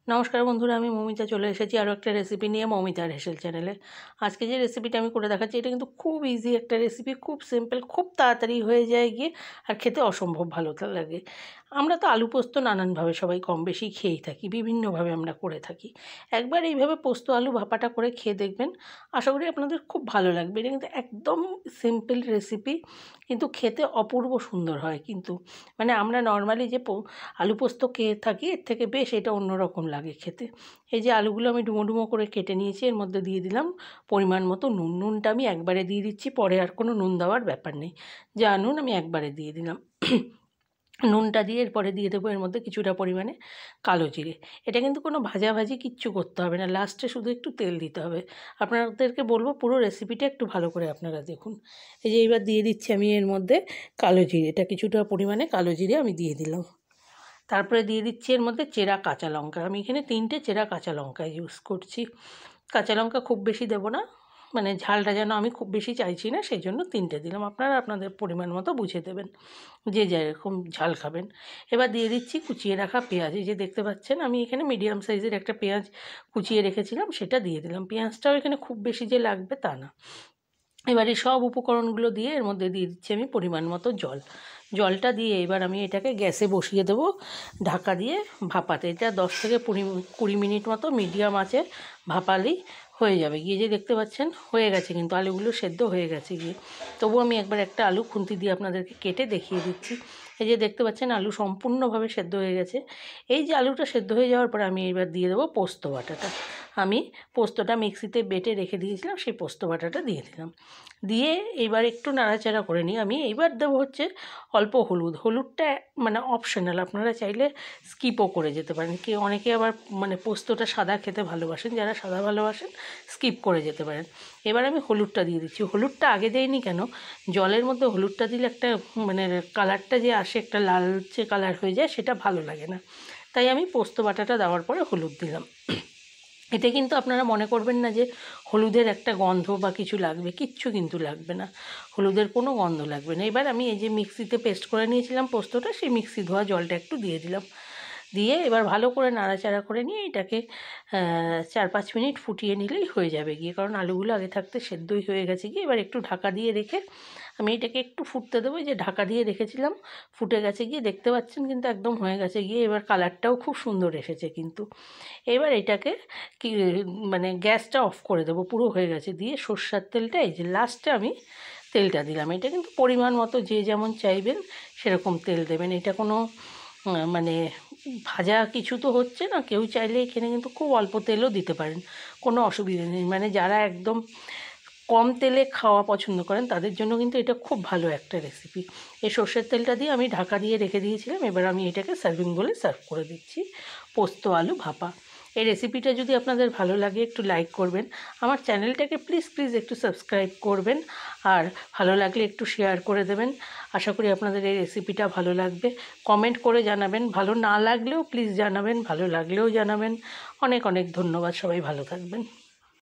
নমস্কার বন্ধুরা, আমি মৌমিতা চলে এসেছি আরও একটা রেসিপি নিয়ে মৌমিতার হেসেল চ্যানেলে। আজকে যে রেসিপিটা আমি করে দেখাচ্ছি এটা কিন্তু খুব ইজি একটা রেসিপি, খুব সিম্পল, খুব তাড়াতাড়ি হয়ে যায় গিয়ে, আর খেতে অসম্ভব ভালো লাগে। আমরা তো আলু পোস্ত নানানভাবে সবাই কম বেশি খেয়েই থাকি, বিভিন্নভাবে আমরা করে থাকি। একবার এইভাবে পোস্ত আলু ভাপাটা করে খেয়ে দেখবেন, আশা করি আপনাদের খুব ভালো লাগবে। এটা কিন্তু একদম সিম্পল রেসিপি, কিন্তু খেতে অপূর্ব সুন্দর হয়। কিন্তু মানে আমরা নর্মালি যে আলু পোস্ত খেয়ে থাকি এর থেকে বেশ এটা অন্যরকম লাগে খেতে। এই যে আলুগুলো আমি ডুমো ডুমো করে কেটে নিয়েছি, এর মধ্যে দিয়ে দিলাম পরিমাণ মতো নুন। নুনটা আমি একবারে দিয়ে দিচ্ছি, পরে আর কোনো নুন দেওয়ার ব্যাপার নেই। যা নুন আমি একবারে দিয়ে দিলাম। নুনটা দিয়ে এরপরে দিয়ে দেবো এর মধ্যে কিছুটা পরিমাণে কালো জিরে। এটা কিন্তু কোনো ভাজাভাজি কিচ্ছু করতে হবে না, লাস্টে শুধু একটু তেল দিতে হবে। আপনাদেরকে বলবো পুরো রেসিপিটা একটু ভালো করে আপনারা দেখুন। এই যে এবার দিয়ে দিচ্ছি আমি এর মধ্যে কালো জিরে, এটা কিছুটা পরিমাণে কালো জিরে আমি দিয়ে দিলাম। তারপরে দিয়ে দিচ্ছি এর মধ্যে চেরা কাঁচা লঙ্কা। আমি এখানে 3টে চেরা কাঁচা লঙ্কা ইউজ করছি। কাঁচা লঙ্কা খুব বেশি দেবো না, মানে ঝালটা যেন আমি খুব বেশি চাইছি না, সেই জন্য 3টে দিলাম। আপনারা আপনাদের পরিমাণ মতো বুঝে দেবেন, যে যেরকম ঝাল খাবেন। এবার দিয়ে দিচ্ছি কুচিয়ে রাখা পেঁয়াজ। এই যে দেখতে পাচ্ছেন আমি এখানে মিডিয়াম সাইজের একটা পেঁয়াজ কুচিয়ে রেখেছিলাম, সেটা দিয়ে দিলাম। পেঁয়াজটাও এখানে খুব বেশি যে লাগবে তা না। এবারে সব উপকরণগুলো দিয়ে এর মধ্যে দিয়ে দিচ্ছি আমি পরিমাণ মতো জল। জলটা দিয়ে এবার আমি এটাকে গ্যাসে বসিয়ে দেবো ঢাকা দিয়ে ভাপাতে। এটা 10 থেকে 20 মিনিট মতো মিডিয়াম আঁচে ভাপালেই হয়ে যাবে। গিয়ে যে দেখতে পাচ্ছেন হয়ে গেছে, কিন্তু আলুগুলো সেদ্ধ হয়ে গেছে গিয়ে। তবু আমি একবার একটা আলু খুন্তি দিয়ে আপনাদেরকে কেটে দেখিয়ে দিচ্ছি। এই যে দেখতে পাচ্ছেন আলু সম্পূর্ণভাবে সেদ্ধ হয়ে গেছে। এই যে আলুটা সেদ্ধ হয়ে যাওয়ার পরে আমি এবার দিয়ে দেবো পোস্ত বাটাটা। আমি পোস্তটা মিক্সিতে বেটে রেখে দিয়েছিলাম, সেই পোস্ত বাটাটা দিয়ে দিলাম। দিয়ে এবার একটু নাড়াচাড়া করে নিই। আমি এইবার দেবো হচ্ছে অল্প হলুদ। হলুদটা মানে অপশনাল, আপনারা চাইলে স্কিপও করে যেতে পারেন। অনেকে আবার মানে পোস্তটা সাদা খেতে ভালোবাসেন, যারা সাদা ভালোবাসেন স্কিপ করে যেতে পারেন। এবার আমি হলুদটা দিয়ে দিচ্ছি। হলুদটা আগে দেইনি কেন, জলের মধ্যে হলুদটা দিলে একটা মানে কালারটা যে আসে একটা লালচে কালার হয়ে যায়, সেটা ভালো লাগে না। তাই আমি পোস্ত বাটাটা দেওয়ার পরে হলুদ দিলাম। এতে কিন্তু আপনারা মনে করবেন না যে হলুদের একটা গন্ধ বা কিছু লাগবে, কিচ্ছু কিন্তু লাগবে না, হলুদের কোনো গন্ধ লাগবে না। এবার আমি এই যে মিক্সিতে পেস্ট করে নিয়েছিলাম পোস্তটা, সেই মিক্সি ধোয়া জলটা একটু দিয়ে দিলাম। দিয়ে এবার ভালো করে নাড়াচাড়া করে নিয়ে এটাকে 4-5 মিনিট ফুটিয়ে নিলেই হয়ে যাবে গিয়ে, কারণ আলুগুলো আগে থাকতে সেদ্ধই হয়ে গেছে গিয়ে। এবার একটু ঢাকা দিয়ে রেখে আমি এটাকে একটু ফুটতে দেবো। যে ঢাকা দিয়ে রেখেছিলাম ফুটে গেছে গিয়ে, দেখতে পাচ্ছেন কিন্তু একদম হয়ে গেছে গিয়ে। এবার কালারটাও খুব সুন্দর এসেছে কিন্তু। এবার এটাকে কি মানে গ্যাসটা অফ করে দেবো, পুরো হয়ে গেছে। দিয়ে সর্ষের তেলটা এই যে লাস্টে আমি তেলটা দিলাম। এটা কিন্তু পরিমাণ মতো যে যেমন চাইবেন সেরকম তেল দেবেন। এটা কোনো মানে ভাজা কিছু তো হচ্ছে না, কেউ চাইলে এখানে কিন্তু খুব অল্প তেলও দিতে পারেন, কোনো অসুবিধা নেই। মানে যারা একদম কম তেলে খাওয়া পছন্দ করেন তাদের জন্য কিন্তু এটা খুব ভালো একটা রেসিপি। এই সর্ষের তেলটা দিয়ে আমি ঢাকা দিয়ে রেখে দিয়েছিলাম। এবার আমি এটাকে সার্ভিং বলে সার্ভ করে দিচ্ছি, পোস্ত আলু ভাপা। এই রেসিপিটা যদি আপনাদের ভালো লাগে একটু লাইক করবেন, আমার চ্যানেলটাকে প্লিজ একটু সাবস্ক্রাইব করবেন, আর ভালো লাগলে একটু শেয়ার করে দেবেন। আশা করি আপনাদের এই রেসিপিটা ভালো লাগবে। কমেন্ট করে জানাবেন, ভালো না লাগলেও প্লিজ জানাবেন, ভালো লাগলেও জানাবেন। অনেক ধন্যবাদ, সবাই ভালো থাকবেন।